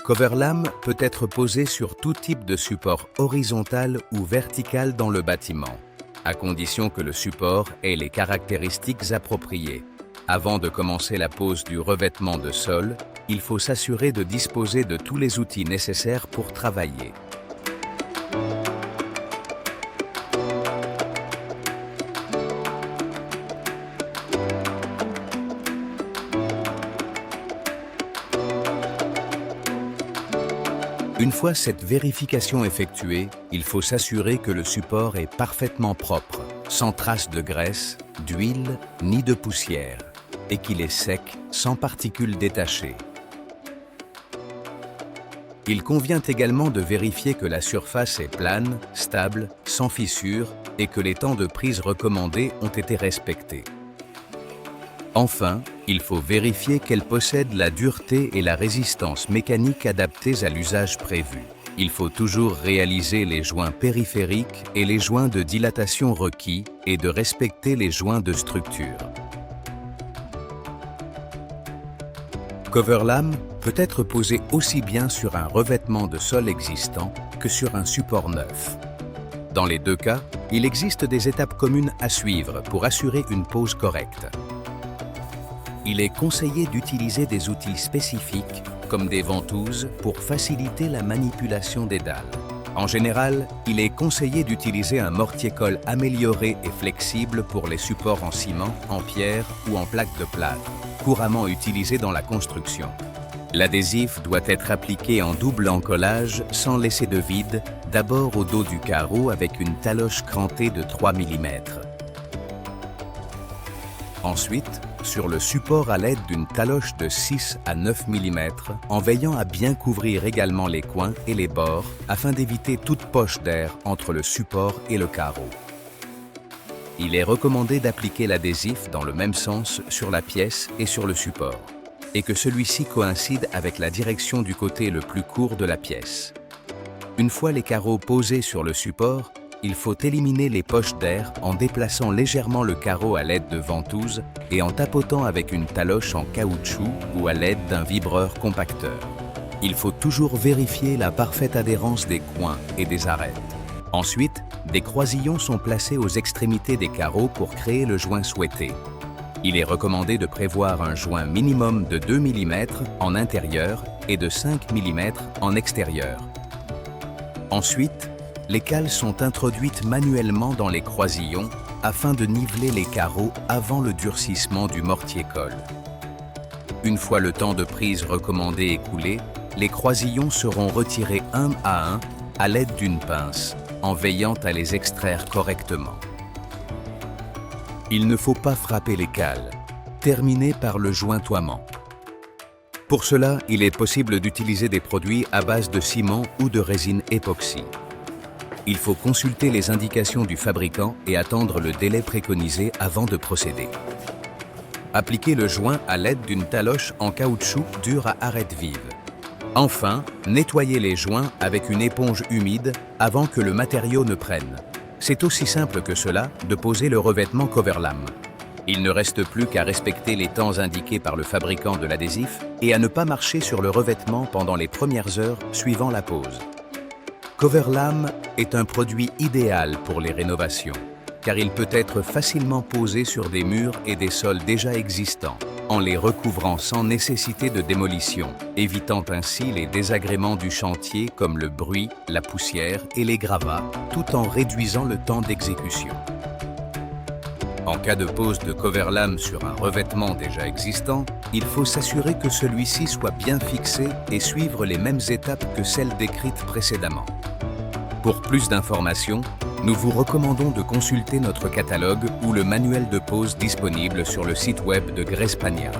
Coverlam peut être posé sur tout type de support horizontal ou vertical dans le bâtiment, à condition que le support ait les caractéristiques appropriées. Avant de commencer la pose du revêtement de sol, il faut s'assurer de disposer de tous les outils nécessaires pour travailler. Une fois cette vérification effectuée, il faut s'assurer que le support est parfaitement propre, sans trace de graisse, d'huile ni de poussière, et qu'il est sec, sans particules détachées. Il convient également de vérifier que la surface est plane, stable, sans fissure et que les temps de prise recommandés ont été respectés. Enfin, il faut vérifier qu'elle possède la dureté et la résistance mécanique adaptées à l'usage prévu. Il faut toujours réaliser les joints périphériques et les joints de dilatation requis et de respecter les joints de structure. Coverlam peut être posé aussi bien sur un revêtement de sol existant que sur un support neuf. Dans les deux cas, il existe des étapes communes à suivre pour assurer une pose correcte. Il est conseillé d'utiliser des outils spécifiques, comme des ventouses, pour faciliter la manipulation des dalles. En général, il est conseillé d'utiliser un mortier-colle amélioré et flexible pour les supports en ciment, en pierre ou en plaque de plâtre, couramment utilisé dans la construction. L'adhésif doit être appliqué en double encollage sans laisser de vide, d'abord au dos du carreau avec une taloche crantée de 3 mm. Ensuite, sur le support à l'aide d'une taloche de 6 à 9 mm, en veillant à bien couvrir également les coins et les bords afin d'éviter toute poche d'air entre le support et le carreau. Il est recommandé d'appliquer l'adhésif dans le même sens sur la pièce et sur le support, et que celui-ci coïncide avec la direction du côté le plus court de la pièce. Une fois les carreaux posés sur le support, il faut éliminer les poches d'air en déplaçant légèrement le carreau à l'aide de ventouses et en tapotant avec une taloche en caoutchouc ou à l'aide d'un vibreur compacteur. Il faut toujours vérifier la parfaite adhérence des coins et des arêtes. Ensuite, des croisillons sont placés aux extrémités des carreaux pour créer le joint souhaité. Il est recommandé de prévoir un joint minimum de 2 mm en intérieur et de 5 mm en extérieur. Ensuite, les cales sont introduites manuellement dans les croisillons afin de niveler les carreaux avant le durcissement du mortier-colle. Une fois le temps de prise recommandé écoulé, les croisillons seront retirés un à l'aide d'une pince, en veillant à les extraire correctement. Il ne faut pas frapper les cales. Terminez par le jointoiement. Pour cela, il est possible d'utiliser des produits à base de ciment ou de résine époxy. Il faut consulter les indications du fabricant et attendre le délai préconisé avant de procéder. Appliquez le joint à l'aide d'une taloche en caoutchouc dure à arête vive. Enfin, nettoyez les joints avec une éponge humide avant que le matériau ne prenne. C'est aussi simple que cela de poser le revêtement Coverlam. Il ne reste plus qu'à respecter les temps indiqués par le fabricant de l'adhésif et à ne pas marcher sur le revêtement pendant les premières heures suivant la pose. Coverlam est un produit idéal pour les rénovations, car il peut être facilement posé sur des murs et des sols déjà existants, en les recouvrant sans nécessité de démolition, évitant ainsi les désagréments du chantier comme le bruit, la poussière et les gravats, tout en réduisant le temps d'exécution. En cas de pose de Coverlam sur un revêtement déjà existant, il faut s'assurer que celui-ci soit bien fixé et suivre les mêmes étapes que celles décrites précédemment. Pour plus d'informations, nous vous recommandons de consulter notre catalogue ou le manuel de pose disponible sur le site web de Grespagna.